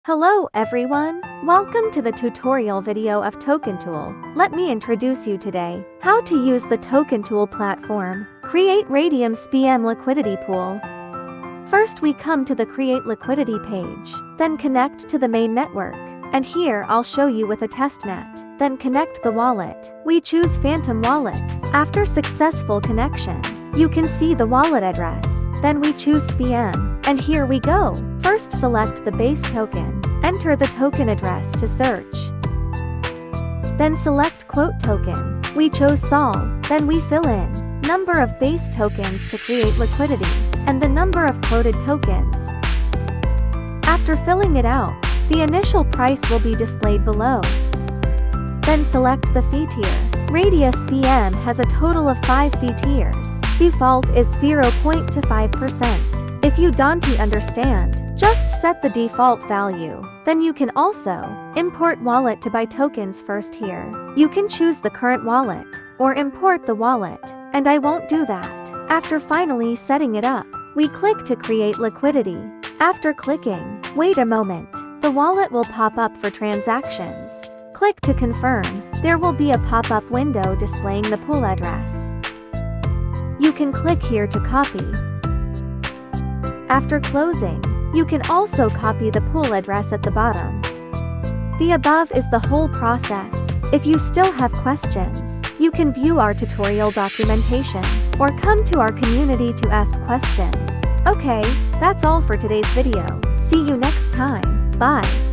Hello everyone, welcome to the tutorial video of GTokenTool. Let me introduce you today how to use the GTokenTool platform. Create Raydium CPMM Liquidity pool. First we come to the Create Liquidity page, then connect to the main network. And here I'll show you with a testnet. Then connect the wallet. We choose Phantom Wallet. After successful connection, you can see the wallet address. Then we choose CPM. And here we go. First select the base token. Enter the token address to search. Then select quote token. We chose Sol. Then we fill in number of base tokens to create liquidity and the number of quoted tokens. After filling it out, the initial price will be displayed below. Then select the fee tier. Raydium CPMM has a total of 5 fee tiers. Default is 0.25%. If you don't understand, just set the default value. Then you can also import wallet to buy tokens first here. You can choose the current wallet or import the wallet, and I won't do that. After finally setting it up, we click to create liquidity. After clicking, wait a moment. The wallet will pop up for transactions. Click to confirm. There will be a pop-up window displaying the pool address. You can click here to copy. After closing, you can also copy the pool address at the bottom. The above is the whole process. If you still have questions, you can view our tutorial documentation or come to our community to ask questions. Okay, that's all for today's video. See you next time. Bye.